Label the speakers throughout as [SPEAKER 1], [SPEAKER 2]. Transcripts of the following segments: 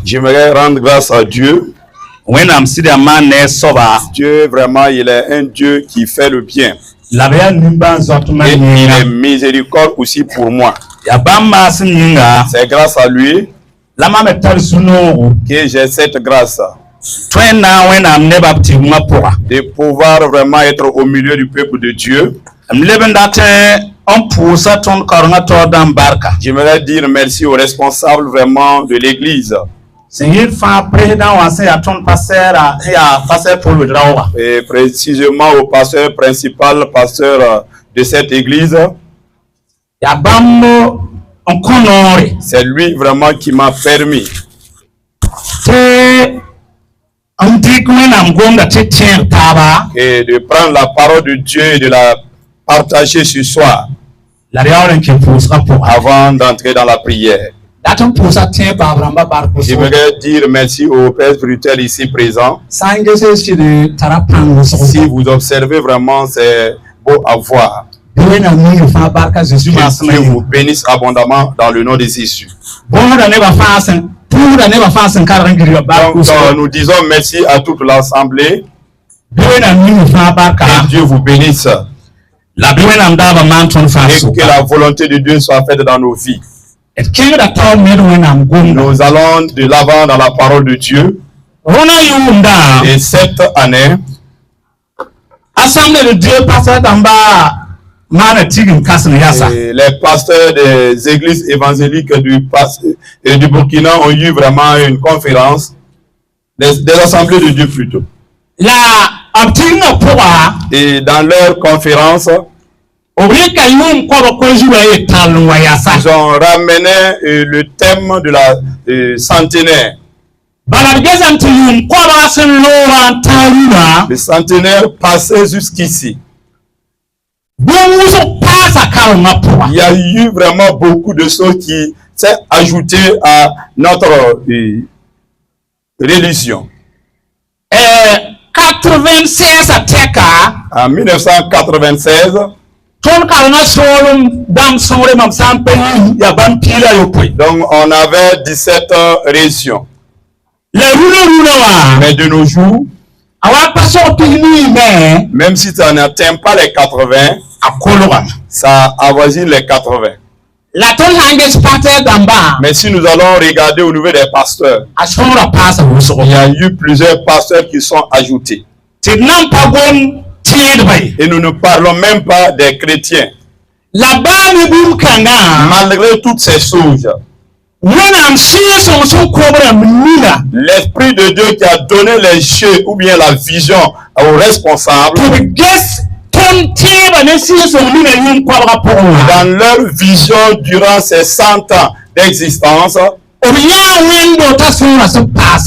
[SPEAKER 1] J'aimerais rendre grâce à Dieu. Dieu, vraiment, il est un Dieu qui fait le bien. Et il est miséricorde aussi pour moi. C'est grâce à lui que j'ai cette grâce de pouvoir vraiment être au milieu du peuple de Dieu. J'aimerais dire merci aux responsables vraiment de l'église. Et précisément au pasteur principal, pasteur de cette église. C'est lui vraiment qui m'a permis et de prendre la parole de Dieu et de la partager ce soir avant d'entrer dans la prière. Je voudrais dire merci au Père spirituel ici présent. Si vous observez vraiment, c'est beau à voir. Que Dieu vous bénisse abondamment dans le nom de Jésus. Donc, nous disons merci à toute l'assemblée. Que Dieu vous bénisse. Et que la volonté de Dieu soit faite dans nos vies. Nous allons de l'avant dans la parole de Dieu. Et cette année, Assemblée de Dieu, les pasteurs des églises évangéliques du Burkina ont eu vraiment une conférence, des assemblées de Dieu plutôt. Et dans leur conférence, ils ont ramené le thème de la centenaire. Le centenaire passé jusqu'ici. Il y a eu vraiment beaucoup de choses qui s'est ajouté à notre religion. En 1996, donc on avait 17 régions. Mais de nos jours, même si ça n'atteint pas les 80, ça avoisine les 80. Mais si nous allons regarder au niveau des pasteurs, il y a eu plusieurs pasteurs qui sont ajoutés. Et nous ne parlons même pas des chrétiens. Malgré toutes ces choses, l'Esprit de Dieu qui a donné les yeux ou bien la vision aux responsables, dans leur vision durant ces 100 ans d'existence,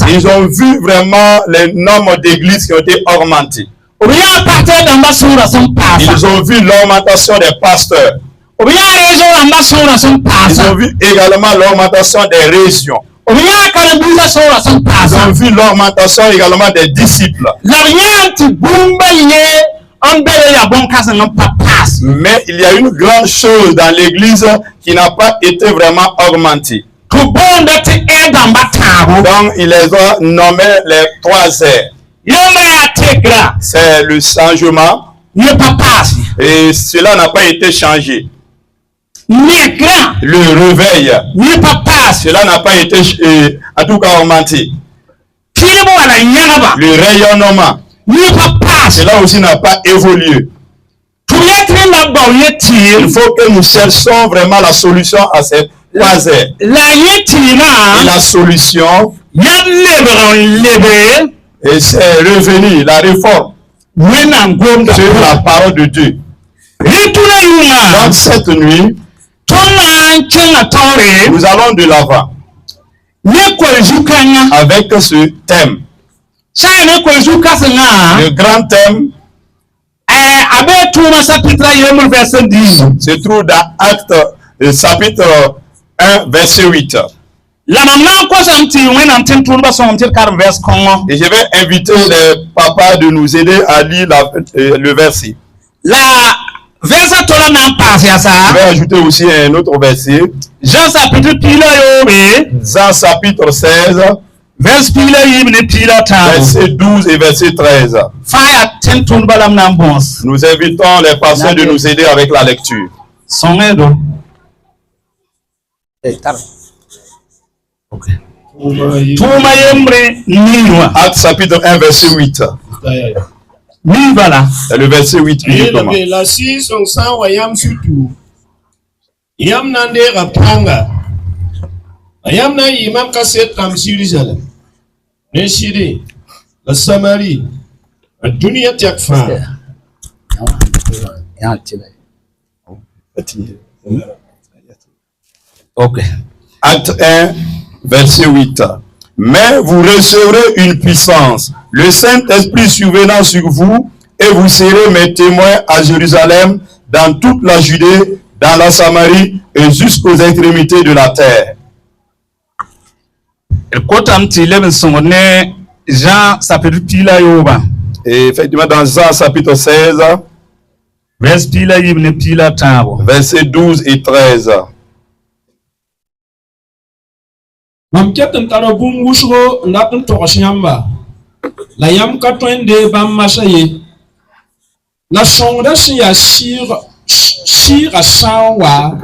[SPEAKER 1] ils ont vu vraiment les nombres d'églises qui ont été augmentés. Ils ont vu l'augmentation des pasteurs. Ils ont vu également l'augmentation des régions. Ils ont vu l'augmentation également des disciples. Mais il y a une grande chose dans l'église qui n'a pas été vraiment augmentée. Donc il les a nommés les 3 airs. C'est le changement. Et cela n'a pas été changé. Le réveil. Cela n'a pas été en tout cas augmenté. Le rayonnement. Cela aussi n'a pas évolué. Il faut que nous cherchions vraiment la solution à cette phase. Et la solution, et c'est revenu, la réforme sur la parole de Dieu. Donc cette nuit, nous allons de l'avant avec ce thème. Le grand thème se trouve dans Actes chapitre 1 verset 8. Et je vais inviter les papas de nous aider à lire le verset. Je vais ajouter aussi un autre verset. Jean chapitre 16. Verset 12 et verset 13. Nous invitons les pasteurs de nous aider avec la lecture. Acte chapitre 1 verset 8. C'est le verset 8 qui dit comment?
[SPEAKER 2] Ayam na imam kaset kam Jérusalem. Ne Syrie, la Samarie, la dunia tiakfa.
[SPEAKER 1] Ok. Acte 1, verset 8. Mais vous recevrez une puissance, le Saint-Esprit survenant sur vous, et vous serez mes témoins à Jérusalem, dans toute la Judée, dans la Samarie et jusqu'aux extrémités de la terre. Et effectivement, dans Jean chapitre 16, verset 12 et 13.
[SPEAKER 2] La yam katwende bam masaye. La sonda si ya sira sanwa.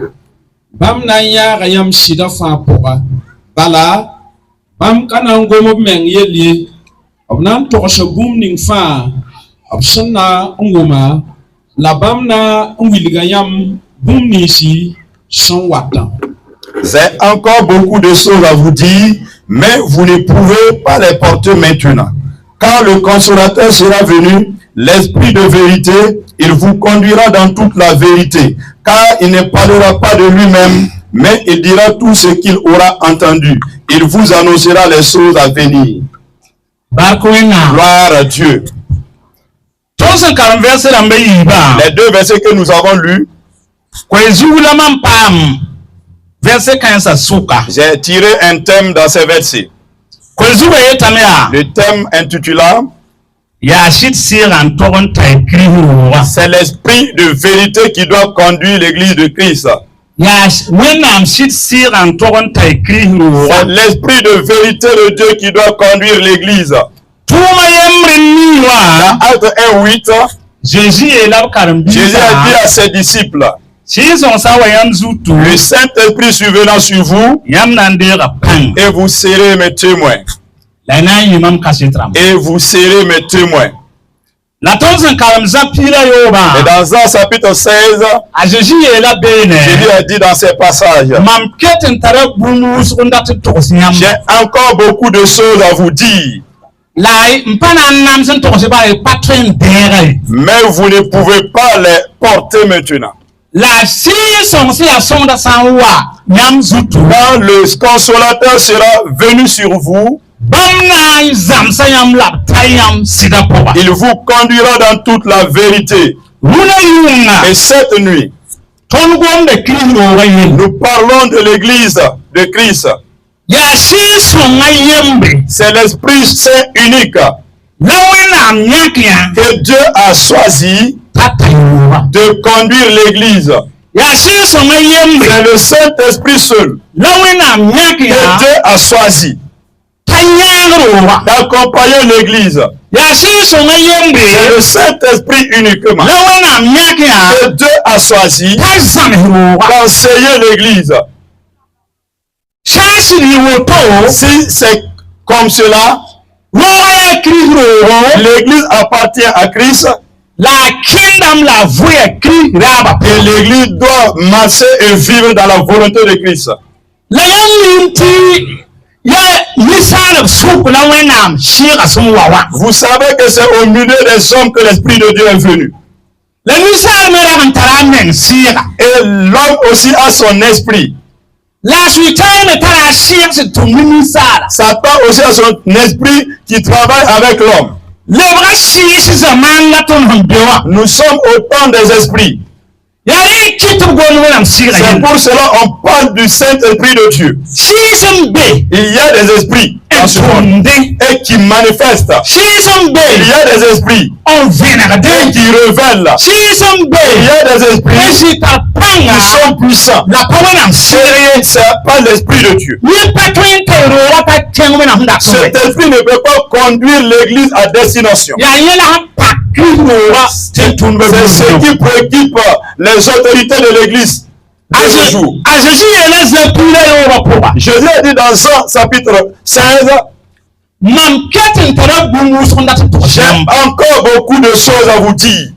[SPEAKER 2] Bam na ya yam sida fa poka. Bala bam kanango meng yeli. Obnan tokosha boom ning fa. Obsana ngoma. La bam na ngwiliga yam boom nisi son watan.
[SPEAKER 1] J'ai encore beaucoup de choses à vous dire, mais vous ne pouvez pas les porter maintenant. Quand le consolateur sera venu, l'Esprit de vérité, il vous conduira dans toute la vérité, car il ne parlera pas de lui-même, mais il dira tout ce qu'il aura entendu. Il vous annoncera les choses à venir. Gloire à Dieu. Les deux versets que nous avons lus, j'ai tiré un thème dans ces versets. Le thème intitulant c'est l'esprit de vérité qui doit conduire l'église de Christ. C'est l'esprit de vérité de Dieu qui doit conduire l'église. Dans Acte 1:8, Jésus a dit à ses disciples, le Saint-Esprit survenant sur vous, et vous serez mes témoins. Et vous serez mes témoins. Et dans Jean chapitre 16, Jésus a dit dans ces passages, j'ai encore beaucoup de choses à vous dire. Mais vous ne pouvez pas les porter maintenant. Quand le consolateur sera venu sur vous, il vous conduira dans toute la vérité. Et cette nuit, nous parlons de l'église de Christ. C'est l'Esprit Saint unique que Dieu a choisi de conduire l'église. C'est le Saint-Esprit seul que Dieu a choisi d'accompagner l'église. C'est le Saint-Esprit uniquement que Dieu a choisi d'enseigner l'église. Si c'est comme cela, l'église appartient à Christ. Et l'église doit marcher et vivre dans la volonté de Christ. Vous savez que c'est au milieu des hommes que l'Esprit de Dieu est venu. Et l'homme aussi a son esprit. Satan aussi a son esprit qui travaille avec l'homme. Nous sommes autant des esprits. C'est pour cela qu'on parle du Saint-Esprit de Dieu. Il y a des esprits. dans ce monde et qui manifestent. Il y a des esprits qui révèlent. Il y a des esprits qui sont puissants. C'est pas l'esprit de Dieu. Cet esprit ne peut pas conduire l'église à destination. C'est ce qui préoccupe les autorités de l'église. Jésus a dit dans Jean chapitre 16, j'ai encore beaucoup de choses à vous dire.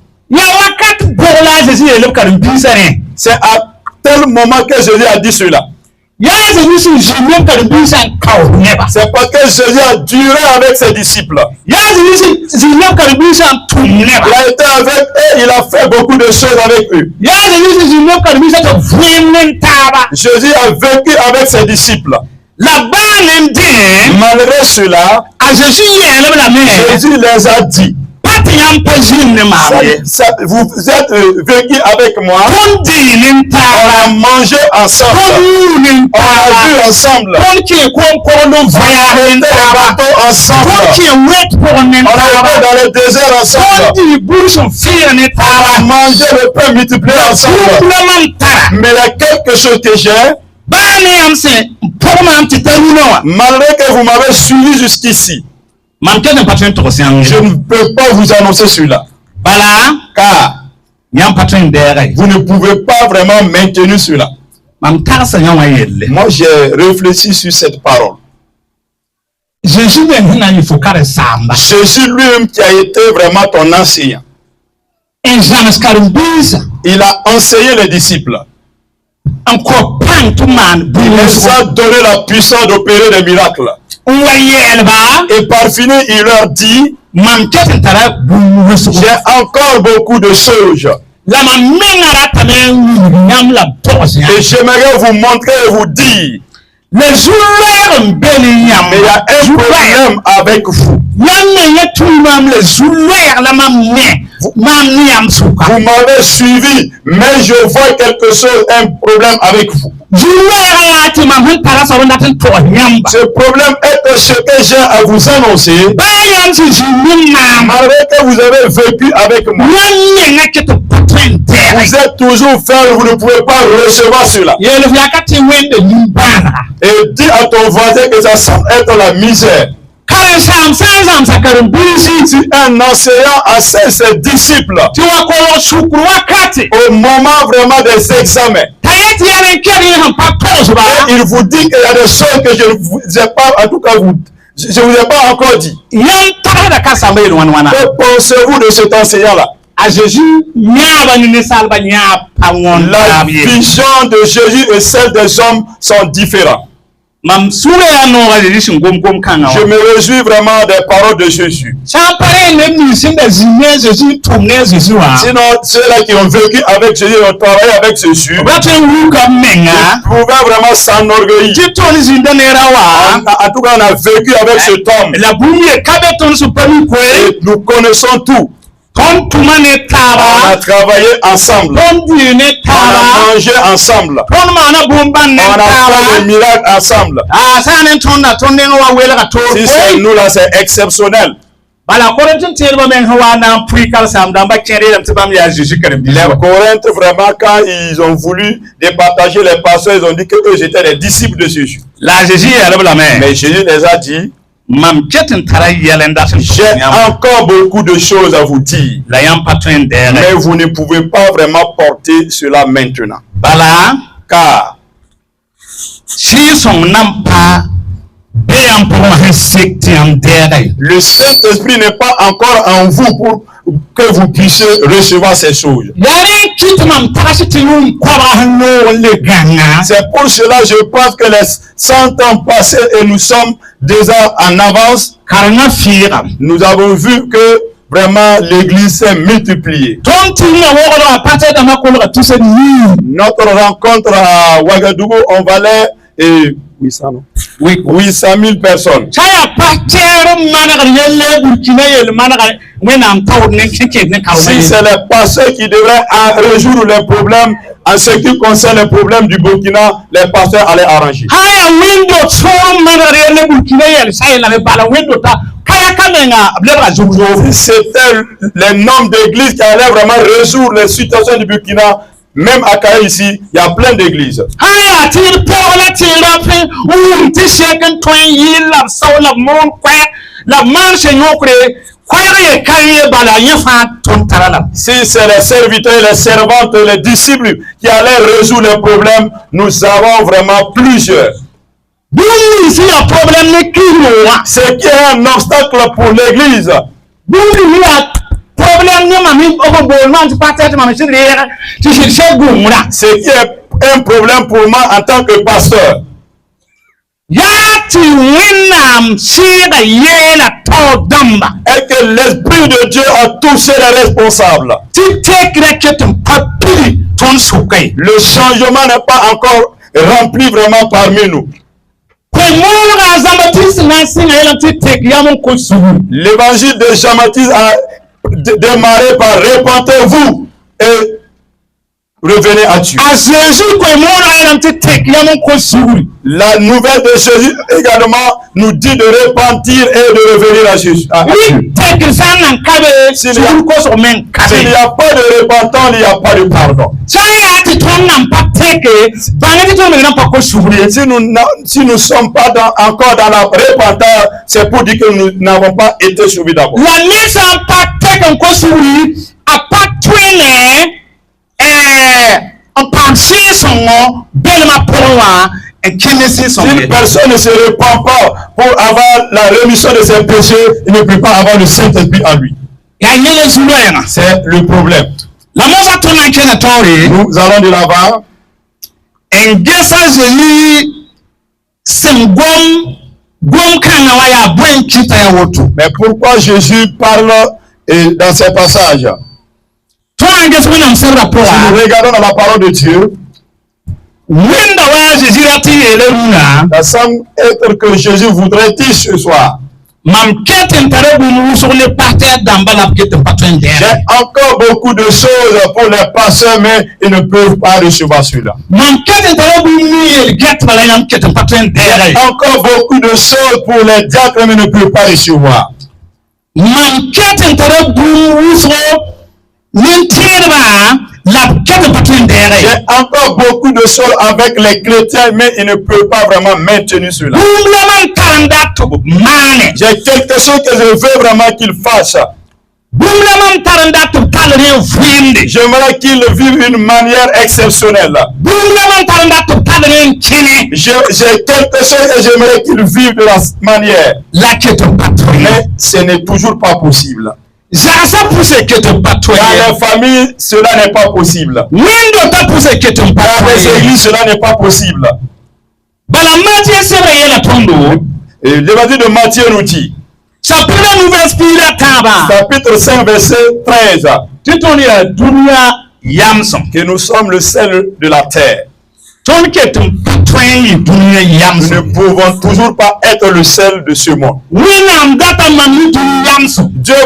[SPEAKER 1] C'est à tel moment que Jésus a dit cela. C'est parce que Jésus a duré avec ses disciples. Il a été avec eux, il a fait beaucoup de choses avec eux. Jésus a vécu avec ses disciples. Malgré cela, Jésus les a dit, vous êtes vécu avec moi, on a mangé ensemble, on a vu ensemble, on a été ensemble, on a été dans le désert ensemble, on a mangé le pain multiplié ensemble. Mais il y a quelque chose que j'ai, malgré que vous m'avez suivi jusqu'ici, je ne peux pas vous annoncer cela. Car vous ne pouvez pas vraiment maintenir cela. Moi, j'ai réfléchi sur cette parole. Jésus lui-même qui a été vraiment ton enseignant. Il a enseigné les disciples. Il les a donné la puissance d'opérer des miracles. Et par finir, il leur dit, j'ai encore beaucoup de choses. Et j'aimerais vous montrer et vous dire, mais il y a un problème avec vous. Vous m'avez suivi, mais je vois quelque chose, un problème avec vous. Ce problème est ce que j'ai à vous annoncer. Malgré que vous avez vécu avec moi, vous êtes toujours ferme, vous ne pouvez pas recevoir cela. Et dis à ton voisin que ça semble être la misère. Si un enseignant enseigne ses disciples au moment vraiment des examens, il vous dit qu'il y a des choses que je ne vous ai pas, en tout cas je ne vous ai pas encore dit. Que pensez-vous de cet enseignant-là? La vision de Jésus et celle des hommes sont différentes. Je me réjouis vraiment des paroles de Jésus. Sinon, ceux-là qui ont vécu avec Jésus, ont travaillé avec Jésus, ils pouvaient vraiment s'enorgueillir. En tout cas, on a vécu avec cet homme. Et nous connaissons tout. On a travaillé ensemble. On a mangé ensemble. On a fait des miracles ensemble. Si c'est nous là, c'est exceptionnel. Les Corinthiens, vraiment, quand ils ont voulu départager les pasteurs, ils ont dit qu'eux étaient les disciples de Jésus. Mais Jésus les a dit, j'ai encore beaucoup de choses à vous dire, mais vous ne pouvez pas vraiment porter cela maintenant. Car le Saint-Esprit n'est pas encore en vous pour que vous puissiez recevoir ces choses. C'est pour cela que je pense que les 100 ans passés et nous sommes déjà en avance. Nous avons vu que vraiment l'église s'est multipliée. Notre rencontre à Ouagadougou, on valait 800 000 personnes. Si c'est les pasteurs qui devraient résoudre les problèmes en ce qui concerne les problèmes du Burkina, les pasteurs allaient arranger. C'était les nombres d'églises qui allaient vraiment résoudre les situations du Burkina. Même à Kaye ici, il y a plein d'églises. Si c'est les serviteurs, les servantes, les disciples qui allaient résoudre les problèmes, nous avons vraiment plusieurs. Ce qui est un obstacle pour l'église. Ce qui est un problème pour moi en tant que pasteur. Et que l'Esprit de Dieu a touché les responsables. Le changement n'est pas encore rempli vraiment parmi nous. L'évangile de Jean-Baptiste a démarré par repentez-vous et revenez à Dieu. La nouvelle de Jésus également nous dit de repentir et de revenir à Jésus. S'il n'y a pas de repentance, il n'y a pas de pardon. Si nous ne sommes pas encore dans la repentance, c'est pour dire que nous n'avons pas été sauvés d'abord. Si une personne ne se repent pas pour avoir la rémission de ses péchés, il ne peut pas avoir le Saint-Esprit en lui. C'est le problème. Nous allons de l'avant. Mais pourquoi Jésus parle dans ces passages? Si nous regardons dans la parole de Dieu, ça semble être que Jésus voudrait dire ce soir. J'ai encore beaucoup de choses pour les pasteurs, mais ils ne peuvent pas recevoir cela. J'ai encore beaucoup de choses pour les diacres, mais ils ne peuvent pas recevoir. J'ai encore beaucoup de choses avec les chrétiens, mais ils ne peuvent pas vraiment maintenir cela. J'ai quelque chose que je veux vraiment qu'ils fassent. J'aimerais qu'ils vivent d'une manière exceptionnelle. J'ai quelque chose que j'aimerais qu'ils vivent de la manière. Mais ce n'est toujours pas possible. Dans les familles, cela n'est pas possible. Dans les églises, cela n'est pas possible. L'évangile de Matthieu nous dit, chapitre 5, verset 13, que nous sommes le sel de la terre. Nous ne pouvons toujours pas être le sel de ce monde. Dieu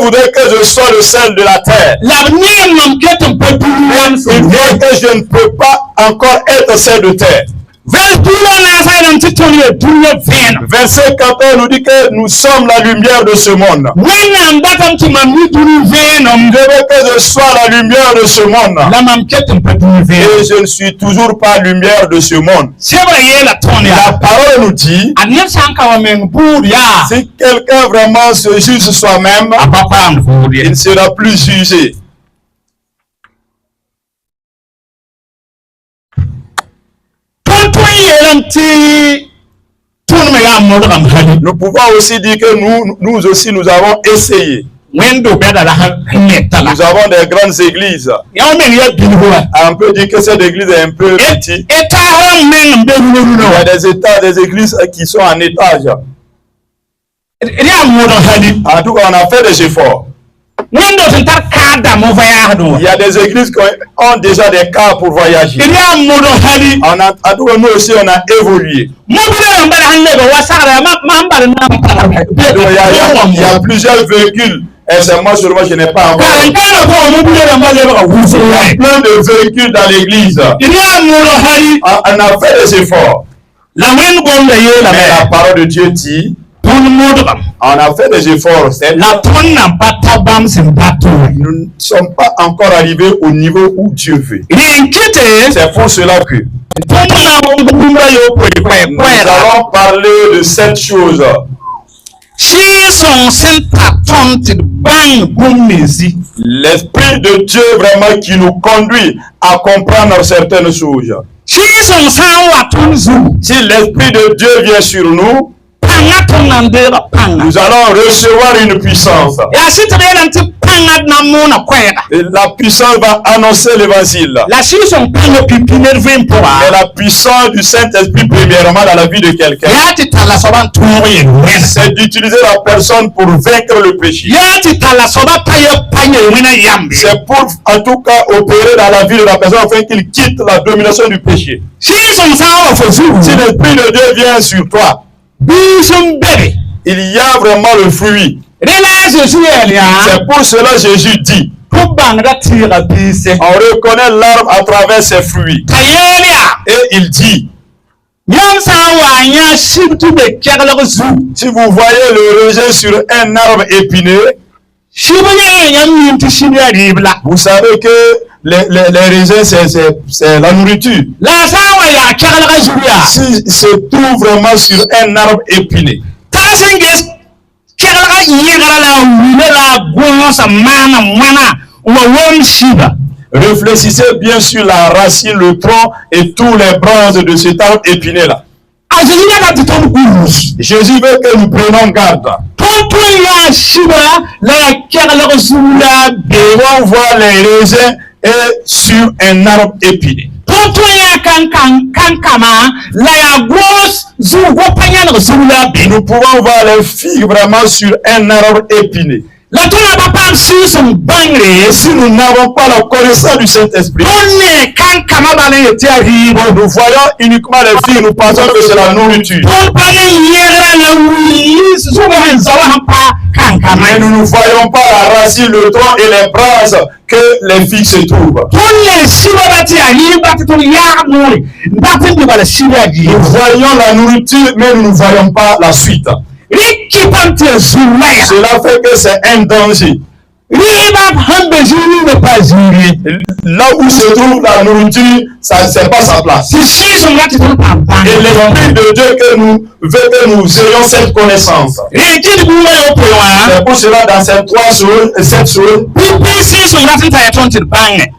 [SPEAKER 1] voudrait que je sois le sel de la terre. Il voit que je ne peux pas encore être sel de terre. Verset 14 nous dit que nous sommes la lumière de ce monde. Je veux que je sois la lumière de ce monde. Et je ne suis toujours pas lumière de ce monde. La parole nous dit, si quelqu'un vraiment se juge soi-même, il ne sera plus jugé. Nous pouvons aussi dire que nous aussi nous avons essayé. Nous avons des grandes églises. On peut dire que cette église est un peu petite. Il y a des états, des églises qui sont en étage. En tout cas, on a fait des efforts.
[SPEAKER 3] Il
[SPEAKER 1] Il y a des églises qui ont déjà des cas pour voyager. Nous aussi, on a évolué. Il y a plusieurs véhicules. Et c'est moi seulement, je n'ai pas encore. Il y a plein de véhicules dans l'église. On a fait des efforts. Mais la parole de Dieu dit, on a fait des efforts. Nous ne sommes pas encore arrivés au niveau où Dieu veut. C'est pour cela que nous allons parler de cette chose. L'Esprit de Dieu vraiment qui nous conduit à comprendre certaines choses. Si l'Esprit de Dieu vient sur nous, nous allons recevoir une puissance. Et la puissance va annoncer l'évangile. Et la puissance du Saint-Esprit, premièrement, dans la vie de quelqu'un, c'est d'utiliser la personne pour vaincre le péché. C'est pour, en tout cas, opérer dans la vie de la personne afin qu'il quitte la domination du péché. Si l'Esprit de Dieu vient sur toi, il y a vraiment le fruit. C'est pour cela que Jésus dit, on reconnaît l'arbre à travers ses fruits. Et il dit, si vous voyez le raisin sur un arbre épineux, vous savez que les raisins, c'est la nourriture. S'il se trouve vraiment sur un arbre épineux, réfléchissez bien sur la racine, le tronc et tous les branches de cet arbre épineux là. Jésus veut que nous prenions garde. On voit les raisins sur un arbre épineux. Nous pouvons voir les figues vraiment sur un arbre épineux. Si nous n'avons pas la connaissance du Saint-Esprit, nous voyons uniquement les figues, nous pensons que c'est la nourriture. Mais nous ne voyons pas la racine, le tronc et les branches que les figues se trouvent. Nous voyons la nourriture, mais nous ne voyons pas la suite. Cela fait que c'est un danger. Là où se trouve la nourriture, ça c'est pas sa place. Et l'Esprit de Dieu que nous veut que nous ayons cette connaissance. C'est pour cela dans ces cette chose.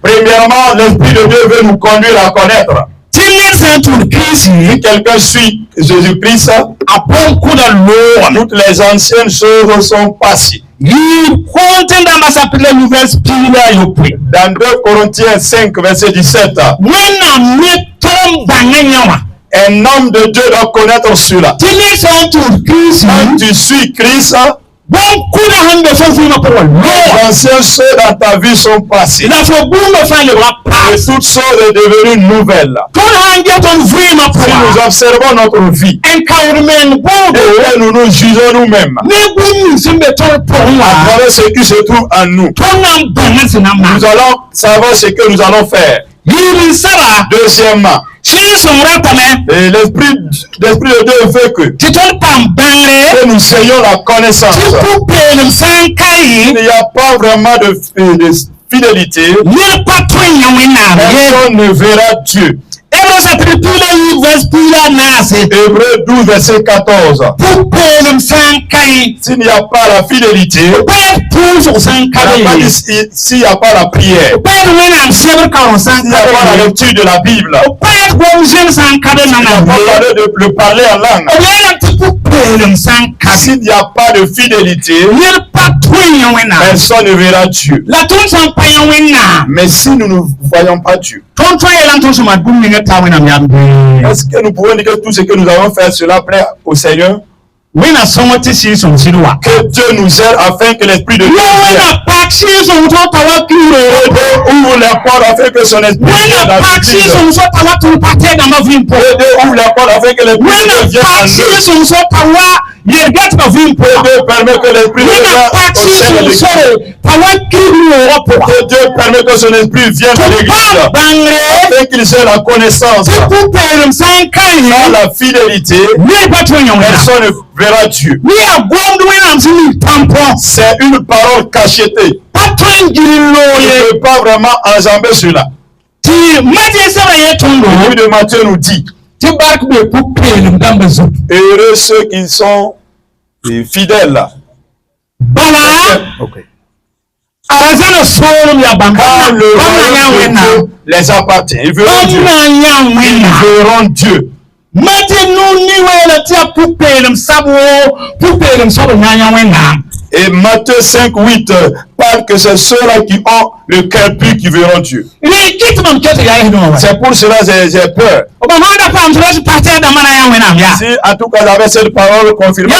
[SPEAKER 1] Premièrement, l'Esprit de Dieu veut nous conduire à connaître. Si quelqu'un suit Jésus-Christ, toutes les anciennes choses sont passées. Dans 2 Corinthiens 5, verset 17, un homme de Dieu doit connaître cela. Quand tu suis Christ, les anciennes choses dans ta vie sont passées. Et toutes choses sont devenues nouvelles. Si nous observons notre vie, et que nous nous jugeons nous-mêmes, à travers ce qui se trouve en nous, nous allons savoir ce que nous allons faire. Deuxièmement, et l'Esprit de Dieu fait que nous ayons la connaissance. Il n'y a pas vraiment de fidélité. Personne ne verra Dieu. Hébreux 12, verset 14. S'il n'y a pas la fidélité, s'il n'y a pas la prière, s'il n'y a pas la lecture de la Bible, s'il n'y a pas de parler en langue, s'il n'y a pas de fidélité, personne ne verra Dieu. Mais si nous ne voyons pas Dieu, est-ce que nous pouvons dire que tout ce que nous avons fait, cela plaît au Seigneur? Que Dieu nous aide afin que l'Esprit de Dieu vienne. Ouvre les portes afin que son Esprit vienne dans l'Église. Ouvre les portes afin que l'Esprit de Dieu vienne dans nous. Dieu permet que l'Esprit de Dieu vienne au sein de l'Église. Dieu permet que son Esprit vienne dans l'Église afin qu'il ait la connaissance. Dans la fidélité, personne ne verra Dieu. C'est une parole cachetée. Tu ne peux pas vraiment enjamber cela. Le livre de Matthieu nous dit: heureux ceux qui sont fidèles. Okay. Car le royaume de Dieu les appartient. Ils verront Dieu. Ils verront Dieu. Et Matthieu 5:8 parle que c'est ceux-là qui ont le cœur pur qui verront Dieu. C'est pour cela que j'ai peur. Si en tout cas j'avais cette parole confirmée,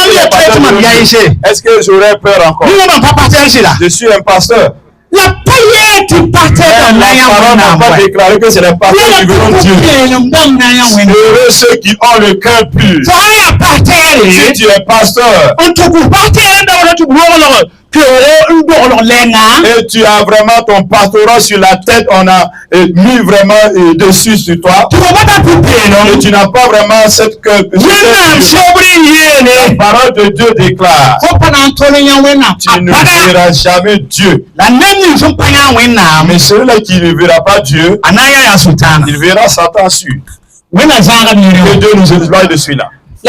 [SPEAKER 1] est-ce que j'aurais peur encore? Je suis un pasteur. La parole n'a pas déclaré que c'est les pasteurs qui verront Dieu. Heureux ceux qui ont le cœur pur. Si tu es pasteur et tu as vraiment ton pastorat sur la tête, on a mis vraiment dessus sur toi, et tu n'as pas vraiment cette cœur. La parole de Dieu déclare: tu ne verras jamais Dieu. Mais celui-là qui ne verra pas Dieu, il verra Satan sur. Que Dieu nous éloigne de celui-là. Si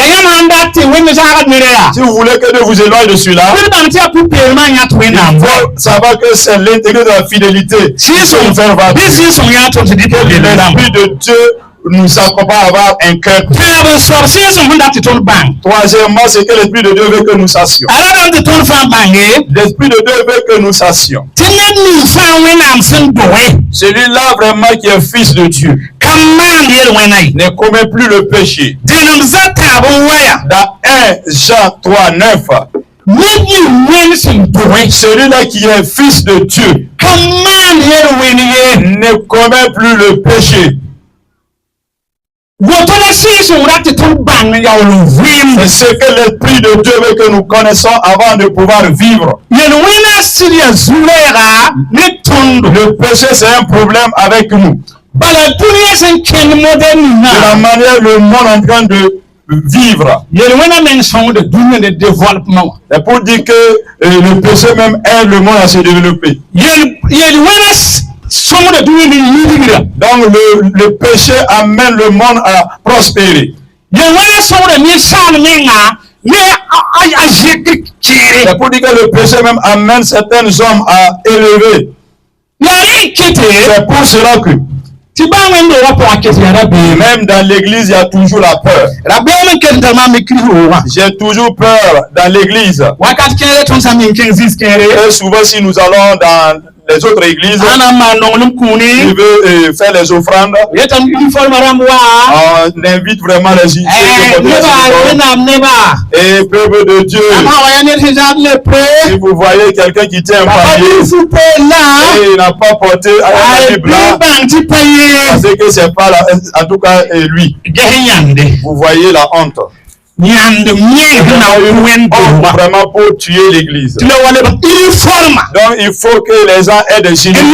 [SPEAKER 1] vous voulez que Dieu vous éloigne de celui-là, il faut savoir que c'est l'intérêt de la fidélité. L'Esprit de Dieu nous accompagne à avoir un cœur. Troisièmement, c'est que l'Esprit de Dieu veut que nous sachions. L'Esprit de Dieu veut que nous sachions. Celui-là vraiment qui est fils de Dieu ne commet plus le péché. Dans 1 Jean 3:9, celui-là qui est fils de Dieu ne commet plus le péché. C'est ce que l'Esprit de Dieu veut que nous connaissons avant de pouvoir vivre. Le péché, c'est un problème avec nous. De la manière le monde est en train de vivre. C'est pour dire que le péché même aide le monde à se développer. Donc le péché amène le monde à prospérer. C'est pour dire que le péché même amène certains hommes à élever. C'est pour cela que même dans l'église, il y a toujours la peur. J'ai toujours peur dans l'église. Et souvent, si nous allons dans les autres églises, il veut faire les offrandes. On invite vraiment les gens. Et peuple de Dieu, si vous voyez quelqu'un qui tient un panier et il n'a pas porté un habit blanc, parce que c'est pas en tout cas lui. Vous voyez la honte. Vraiment pour tuer l'église. Donc il faut que les gens aient des uniformes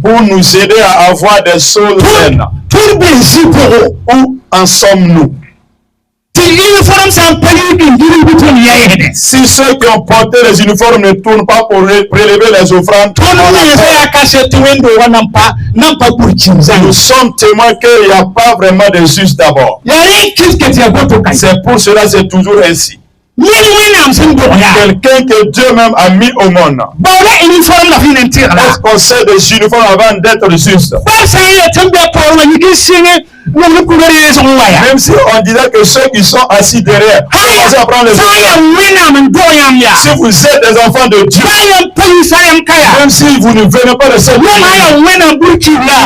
[SPEAKER 1] pour nous aider à avoir des choses saines. Où en sommes-nous? Si ceux qui ont porté les uniformes ne tournent pas pour prélever les offrandes, nous sommes témoins qu'il n'y a pas vraiment de juste d'abord. C'est pour cela que c'est toujours ainsi. Quelqu'un que Dieu même a mis au monde. Est-ce qu'on sait des uniformes avant d'être juste? Même si on disait que ceux qui sont assis derrière, commencez à prendre les enfants. Si vous êtes des enfants de Dieu, même si vous ne venez pas de cette vie,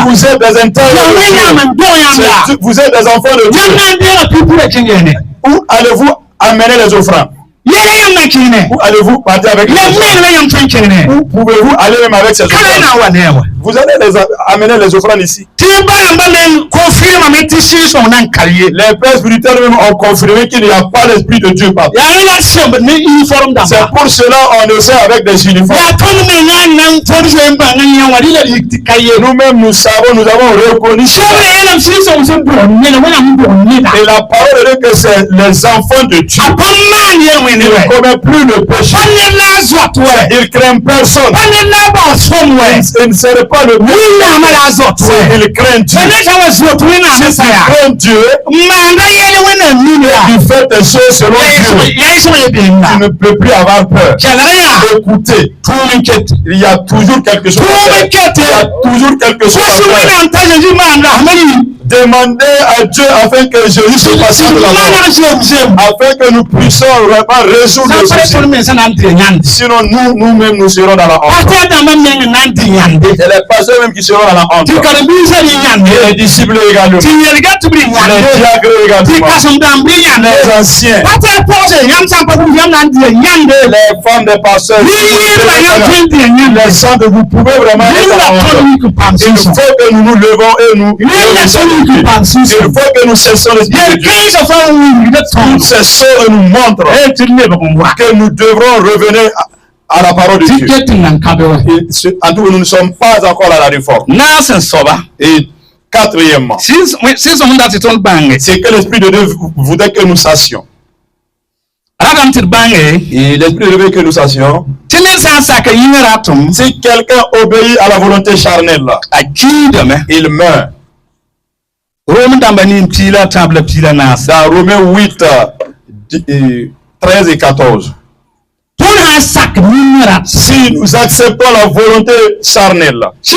[SPEAKER 1] vous êtes des intérieurs de Dieu. Vous êtes des enfants de Dieu. Où allez-vous amener les offrandes? Où allez-vous partir avec les offrandes? Où pouvez-vous aller même avec ces offrandes? Vous allez amener les offrandes ici. Les pères spirituels même ont confirmé qu'il n'y a pas l'esprit de Dieu partout. C'est pour cela qu'on essaie avec des uniformes. Nous-mêmes nous savons, nous avons reconnu cela. Et la parole de Dieu que c'est les enfants de Dieu. Ils ne commettent plus le péché. Ils ne craignent personne. Ils ne seraient pas le péché. Ils craignent Dieu. Si tu crains Dieu, tu fais des choses selon Dieu. Tu ne peux plus avoir peur. Écoutez, il y a toujours quelque chose à faire. Il y a toujours quelque chose à faire. Demandez à Dieu afin que Jésus se passe de la mort, afin que nous puissions vraiment résoudre le souci. Sinon, nous-mêmes, nous serons dans la honte. Et les pasteurs même qui seront dans la honte. Et les disciples également. Les diacres également. Les anciens. Les femmes des pasteurs. Les saints, vous pouvez vraiment être dans la honte. Il faut que nous nous levons et nous il faut que nous cessons l'esprit de Dieu. Nous cessons et nous montrons que nous devrons revenir à la parole de Dieu. En tout cas, nous ne sommes pas encore à la réforme. Et quatrièmement, c'est que l'esprit de Dieu voudrait que nous sachions. Et l'esprit de Dieu veut que nous sachions. Si quelqu'un obéit à la volonté charnelle, il meurt. Dans Romains 8, 13 et 14. Si nous acceptons la volonté charnelle, c'est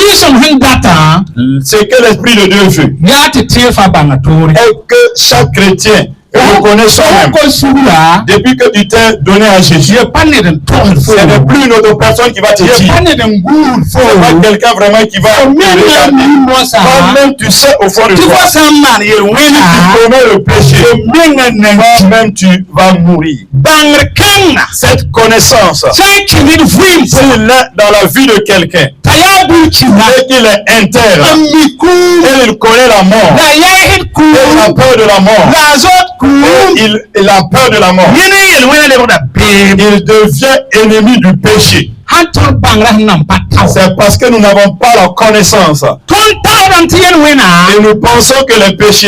[SPEAKER 1] que l'esprit de Dieu veut. Et que chaque chrétien reconnaît soi-même. Depuis que tu t'es donné à Jésus, ce n'est plus une autre personne qui va te dire. Ce n'est pas quelqu'un vraiment qui va te regarder. Toi-même, tu sais au fond de toi. Si tu commets le péché, toi-même, tu vas mourir. Cette connaissance, s'il est dans la vie de quelqu'un, et qu'il est intègre, et il connaît la mort, et la peur de la mort, il a peur de la mort, il devient ennemi du péché. C'est parce que nous n'avons pas la connaissance. Et nous pensons que le péché,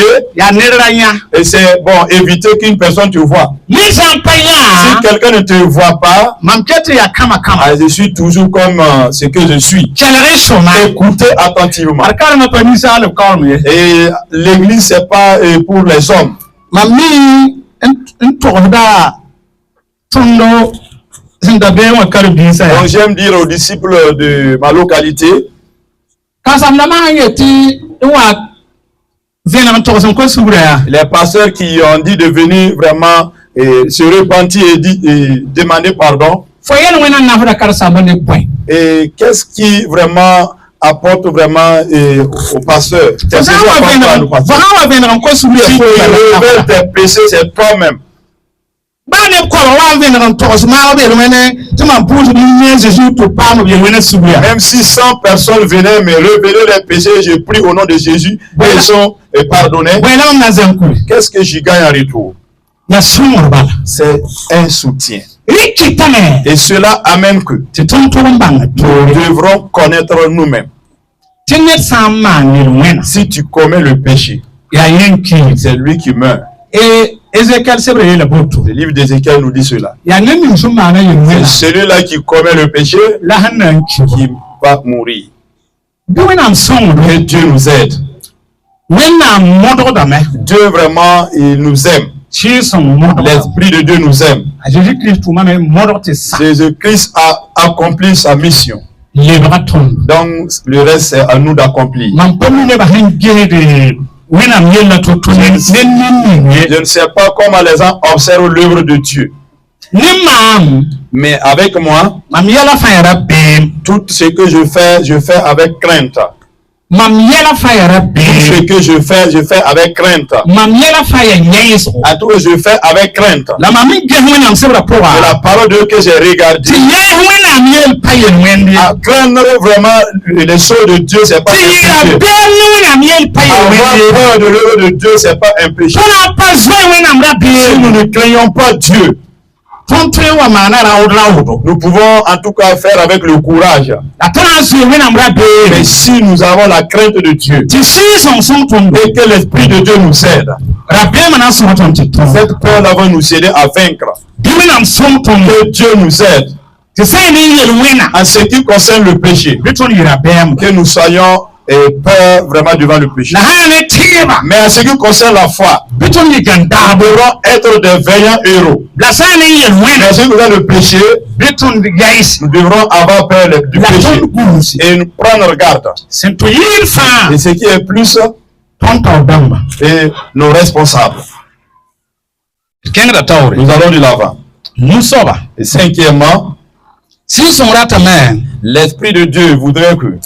[SPEAKER 1] et c'est bon, éviter qu'une personne te voie. Si quelqu'un ne te voit pas, je suis toujours comme ce que je suis. Écoutez attentivement. Et l'église, c'est pas pour les hommes. Donc j'aime dire aux disciples de ma localité, les pasteurs qui ont dit de venir vraiment se repentir et demander pardon. Et qu'est-ce qui vraiment apporte vraiment au pasteur? Si tu révèles tes péchés, c'est toi-même. Même si 100 personnes venaient me révéler les péchés, je prie au nom de Jésus et ils sont pardonnés. Qu'est-ce que j'y gagne en retour? C'est un soutien. Et cela amène que nous devrons connaître nous-mêmes. Si tu commets le péché, c'est lui qui meurt. Et le livre d'Ézéchiel nous dit cela. C'est celui-là qui commet le péché qui va mourir. Que Dieu nous aide. Dieu vraiment, il nous aime. L'Esprit de Dieu nous aime. Jésus-Christ a accompli sa mission. Donc, le reste, c'est à nous d'accomplir. Je ne sais pas comment les gens observent l'œuvre de Dieu. Mais avec moi, tout ce que je fais avec crainte. Tout ce que je fais avec crainte. À tout ce que je fais avec crainte. Et la parole de Dieu que j'ai regardée. À craindre vraiment les choses de Dieu, c'est pas un péché. Avoir peur de l'œuvre de Dieu, c'est pas un péché. Si nous ne craignons pas Dieu, nous pouvons en tout cas faire avec le courage. Mais si nous avons la crainte de Dieu et que l'Esprit de Dieu nous aide, cette peur va nous aider à vaincre. Que Dieu nous aide. En ce qui concerne le péché, que nous soyons peur vraiment devant le péché. Mais en ce qui concerne la foi, nous devons être des veillants héros. Mais en ce qui concerne le péché, nous devrons avoir peur du péché et nous prendre garde. Et ce qui est plus, et nos responsables. Nous allons de l'avant. Et cinquièmement, l'Esprit de Dieu voudrait que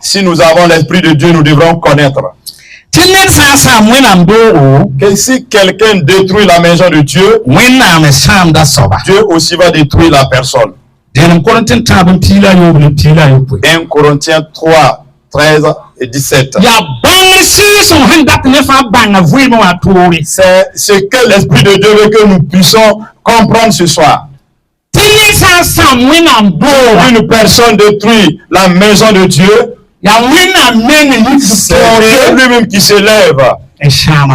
[SPEAKER 1] si nous avons l'Esprit de Dieu, nous devrons connaître que si quelqu'un détruit la maison de Dieu, Dieu aussi va détruire la personne. 1 Corinthiens 3, 13 et 17. C'est ce que l'Esprit de Dieu veut que nous puissions comprendre ce soir. Une personne détruit la maison de Dieu, c'est lui-même qui se lève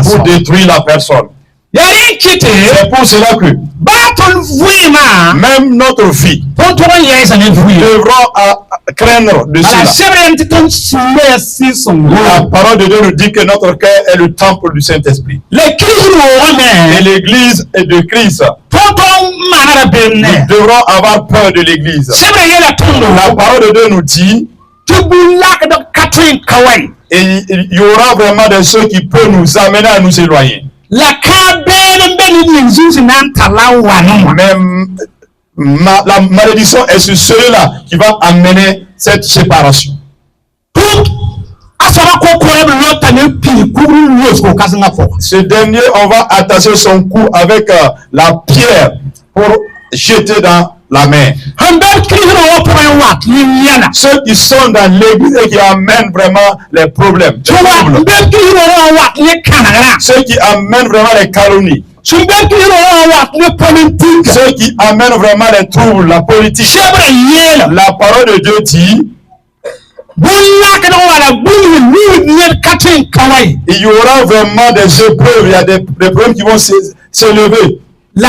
[SPEAKER 1] pour détruire la personne. C'est pour cela que même notre vie devront craindre de cela. La parole de Dieu nous dit que notre cœur est le temple du Saint-Esprit. Et l'église est de Christ. Nous devrons avoir peur de l'église. La parole de Dieu nous dit et il y aura vraiment des choses qui peuvent nous amener à nous éloigner. Même la malédiction est sur celui-là qui va amener cette séparation. Ce dernier, on va attacher son cou avec la pierre pour jeter dans la mer. Ceux qui sont dans l'église et qui amènent vraiment les problèmes. Ceux qui amènent vraiment les calomnies. Ceux qui amènent vraiment les troubles, la politique. La parole de Dieu dit il y aura vraiment des épreuves, il y a des problèmes qui vont s'élever. Mais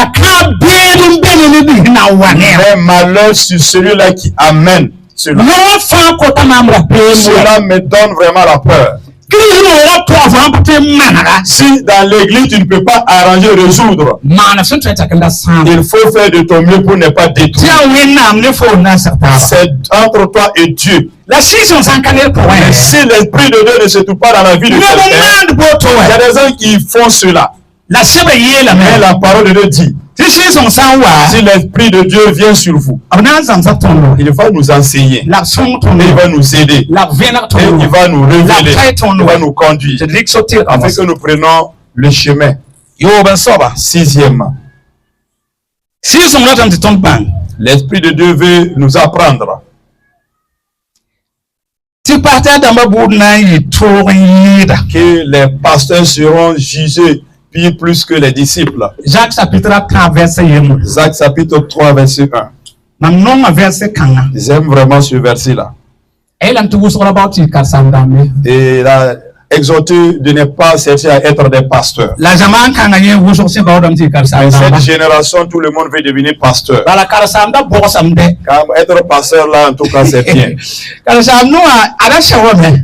[SPEAKER 1] malheur sur celui-là qui amène cela. Cela me donne vraiment la peur. Si dans l'église tu ne peux pas arranger, résoudre, il faut faire de ton mieux pour ne pas détruire. C'est entre toi et Dieu. Mais si l'Esprit de Dieu ne se trouve pas dans la vie de quelqu'un, il y a des gens qui font cela. Mais la parole de Dieu dit, si l'Esprit de Dieu vient sur vous, il va nous enseigner, il va nous aider, et il va nous révéler, il va nous conduire, afin que nous prenions le chemin. Sixièmement, l'Esprit de Dieu veut nous apprendre que les pasteurs seront jugés plus que les disciples.
[SPEAKER 3] Jacques chapitre 3 verset 1.
[SPEAKER 1] Jacques chapitre 3 verset 1. J'aime vraiment ce verset-là. Et il a exhorté de ne pas chercher à être des pasteurs. Mais cette génération, tout le monde veut devenir pasteur. Être pasteur là, en tout cas, c'est bien.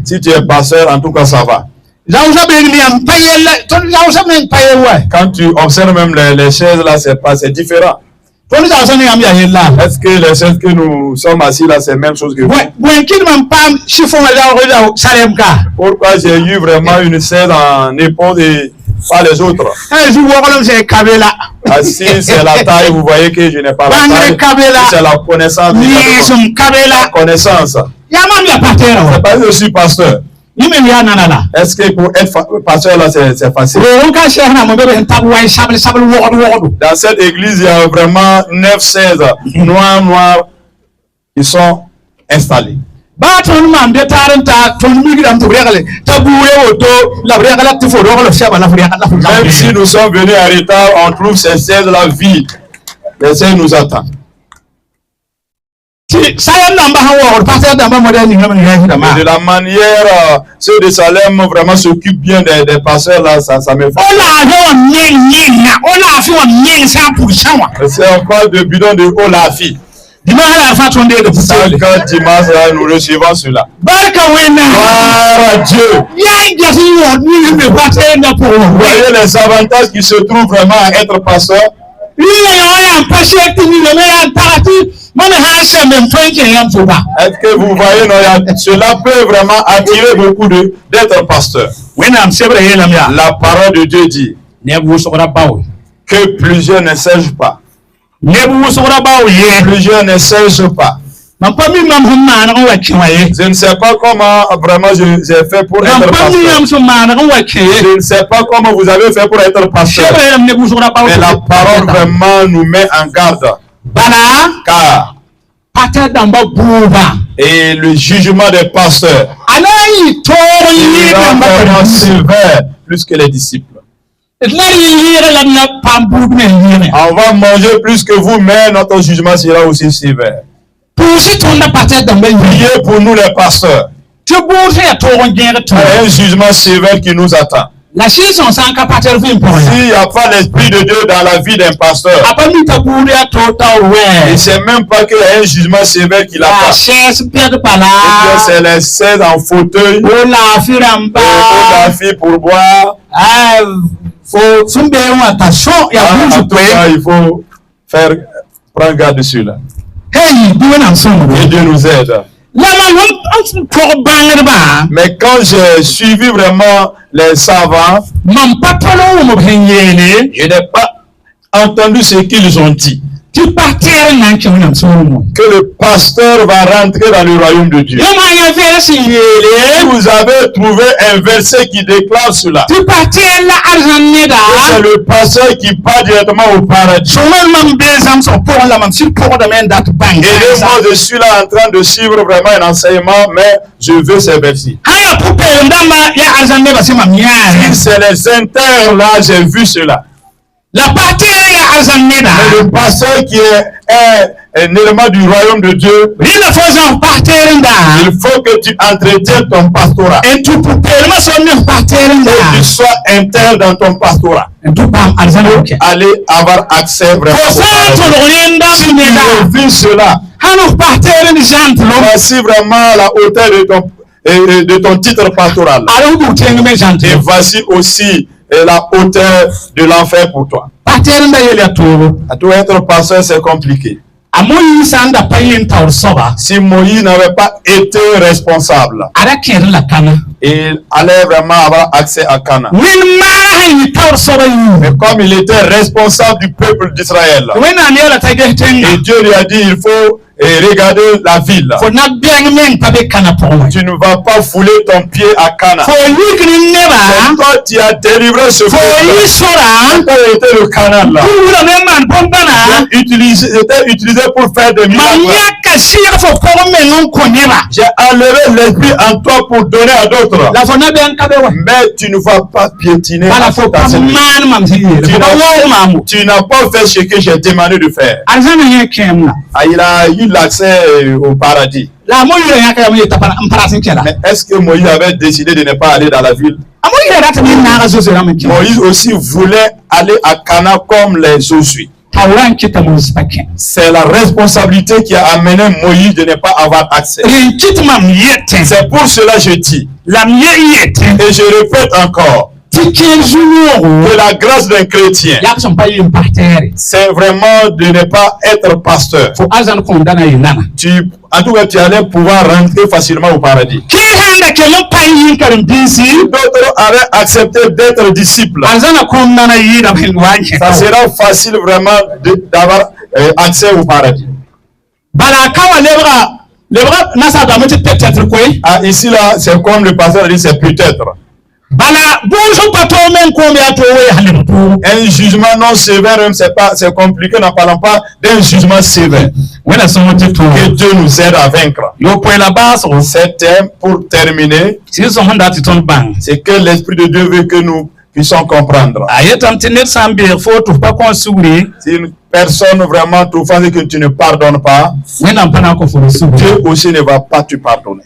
[SPEAKER 1] Si tu es pasteur, en tout cas, ça va. Quand tu observes même les chaises là, c'est différent. Est-ce que les chaises que nous sommes assis là, c'est la même chose que vous? Pourquoi j'ai eu vraiment une chaise en épaule et pas les autres? Si c'est la taille, vous voyez que je n'ai pas la taille. C'est la connaissance. La connaissance. C'est pas que je suis pasteur. Est-ce que pour être pasteur là, c'est facile? Dans cette église, il y a vraiment 9 chaises noirs qui sont installées. Même si nous sommes venus en retard, on trouve ces chaises là vides. Les chaises nous attendent. De la manière, ceux de Salem vraiment s'occupent bien des pasteurs là, ça me fait. C'est encore de bidon de Olafi. Chaque dimanche, là, nous recevons cela. Gloire à Dieu. Vous voyez les avantages qui se trouvent vraiment à être pasteur. Est-ce que vous voyez, cela peut vraiment attirer beaucoup d'être pasteur. La parole de Dieu dit que plusieurs ne sèchent pas. Plusieurs ne sèchent pas. Je ne sais pas comment vraiment j'ai fait pour être pasteur. Je ne sais pas comment vous avez fait pour être pasteur. Mais la parole vraiment nous met en garde. Car et le jugement des pasteurs est vraiment sévère plus que les disciples. On va manger plus que vous, mais notre jugement sera aussi sévère. Priez pour nous les pasteurs. Il y a un jugement sévère qui nous attend. S'il n'y a pas l'Esprit de Dieu dans la vie d'un pasteur, il ne sait même pas qu'il y a un jugement sévère qui l'attend. C'est les 16 en fauteuil, pour boire. Il faut prendre garde dessus là. Et Dieu nous aide. Mais quand j'ai suivi vraiment les savants, je n'ai pas entendu ce qu'ils ont dit. Que le pasteur va rentrer dans le royaume de Dieu. Et vous avez trouvé un verset qui déclare cela. C'est le pasteur qui part directement au paradis. Et moi, je suis là en train de suivre vraiment un enseignement, mais je veux ces versets. Si c'est les internes là, j'ai vu cela. Mais le pasteur qui est un élément du royaume de Dieu, il faut que tu entretiennes ton pastorat. Et que tu sois interne dans ton pastorat. Aller avoir accès vraiment. Si tu refus cela, voici vraiment la hauteur de ton titre pastoral. Et voici aussi la hauteur de l'enfer pour toi. À toi être pasteur, c'est compliqué. Si Moïse n'avait pas été responsable, il allait vraiment avoir accès à Canaan. Mais comme il était responsable du peuple d'Israël, et Dieu lui a dit, il faut regarder la ville. Tu ne vas pas fouler ton pied à Canaan. Toi, tu as délivré ce peuple. Quand il était le Canaan là, c'était utilisé pour faire des miracles. J'ai enlevé l'esprit en toi pour donner à d'autres. Mais tu ne vas pas piétiner. Tu n'as pas fait ce que j'ai demandé de faire. Il a eu l'accès au paradis. Mais est-ce que Moïse avait décidé de ne pas aller dans la ville? Moïse aussi voulait aller à Canaan comme les Josué. C'est la responsabilité qui a amené Moïse de ne pas avoir accès. C'est pour cela que je dis, et je répète encore, que la grâce d'un chrétien, c'est vraiment de ne pas être pasteur. En tout cas, tu allais pouvoir rentrer facilement au paradis. D'autres avaient accepté d'être disciples. Ça sera facile vraiment d'avoir accès au paradis. Ah, ici, là, c'est comme le pasteur dit, c'est peut-être. Un jugement non sévère, c'est compliqué, n'en parlons pas d'un jugement sévère. Que Dieu nous aide à vaincre. C'est pour terminer, c'est que l'Esprit de Dieu veut que nous puissions comprendre. Si une personne vraiment t'offense que tu ne pardonnes pas, Dieu aussi ne va pas te pardonner.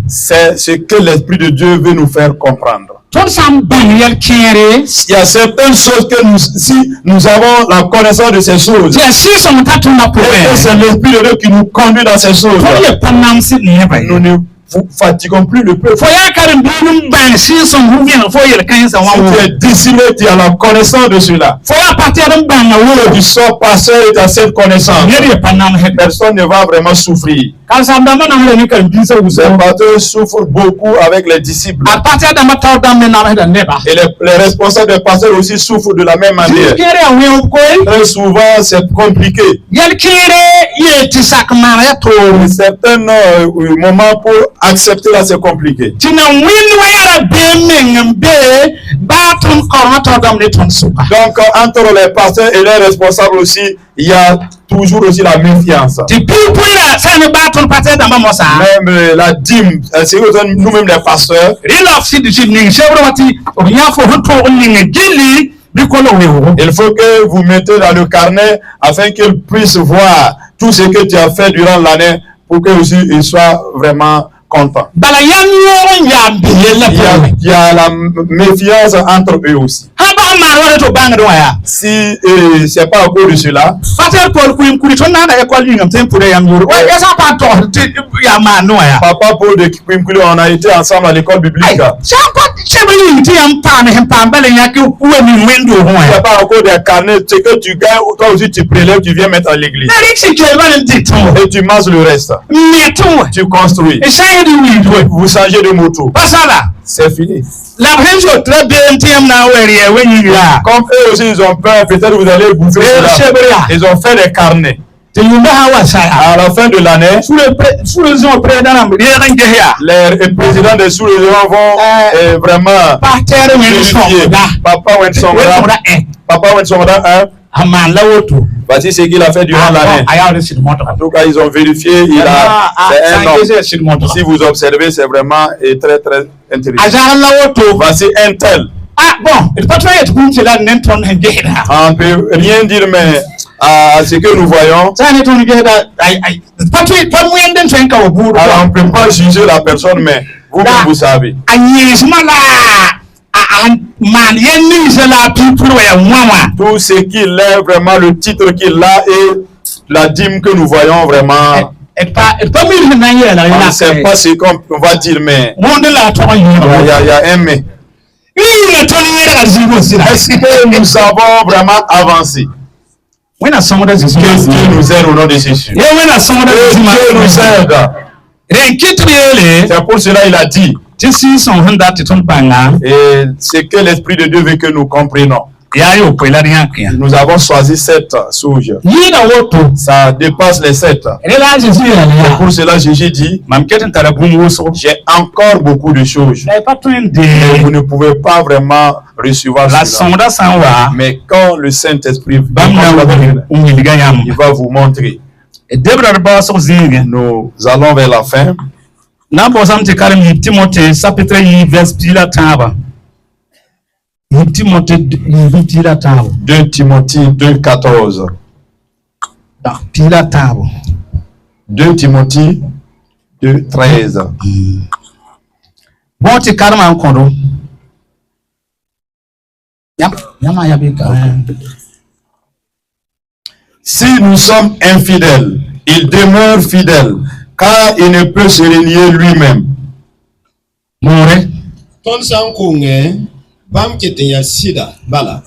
[SPEAKER 1] C'est ce que l'Esprit de Dieu veut nous faire comprendre. Il y a certaines choses que si nous avons la connaissance de ces choses, et c'est l'Esprit de Dieu qui nous conduit dans ces choses, nous ne fatiguons plus le peuple. Si tu es disciple, tu as la connaissance de cela. Tu sors pasteur et tu as cette connaissance. Personne ne va vraiment souffrir. Les pasteurs souffrent beaucoup avec les disciples. Et les responsables des pasteurs aussi souffrent de la même manière. Très souvent, c'est compliqué. Certains moments pour accepter là, c'est compliqué. Donc, entre les pasteurs et les responsables aussi, il y a toujours aussi la méfiance. Même la dîme, c'est nous-mêmes les pasteurs. Il faut que vous mettez dans le carnet afin qu'ils puissent voir tout ce que tu as fait durant l'année pour que aussi ils soient vraiment contents. Il y a la méfiance entre eux aussi. Si c'est pas au cours de cela, Papa Paul de Kipimkuli, on a été ensemble à l'école biblique. Il n'y a pas encore des carnets, ce que tu gagnes, toi aussi tu prélèves, tu viens mettre à l'église. Et tu manges le reste. Tu construis. Vous changez de moto. C'est fini. Comme eux aussi ils ont peur, peut-être vous allez bouffer cela. Ils ont fait des carnets. À la fin de l'année, les présidents des sous-régions vont vraiment vérifier. Papa Wensongra 1. Voici ce qu'il a fait durant l'année. En tout cas, ils ont vérifié. C'est un homme. Si vous observez, c'est vraiment très très intelligent. Voici un tel. On ne peut rien dire, mais à ce que nous voyons, alors on ne peut pas juger la personne, mais vous savez. Tout ce qu'il est, vraiment le titre qu'il a et la dîme que nous voyons vraiment. On ne sait pas ce qu'on va dire, mais il y a un mais. Est-ce que nous avons vraiment avancé? Que Dieu nous aide au nom de Jésus. Dieu nous aide. C'est pour cela qu'il a dit. Et c'est que l'Esprit de Dieu veut que nous comprenions. Nous avons choisi 7 souges. Ça dépasse les 7. Et pour cela, Jésus dit, j'ai encore beaucoup de choses. Et vous ne pouvez pas vraiment recevoir cela. Mais quand le Saint-Esprit il va vous montrer. Nous allons vers la fin. 2 Timothée 2:14. 2 Timothée 2:13. Si nous sommes infidèles, il demeure fidèle, car il ne peut se renier lui-même.
[SPEAKER 4] Ton san ko nge bam kete ya sida bala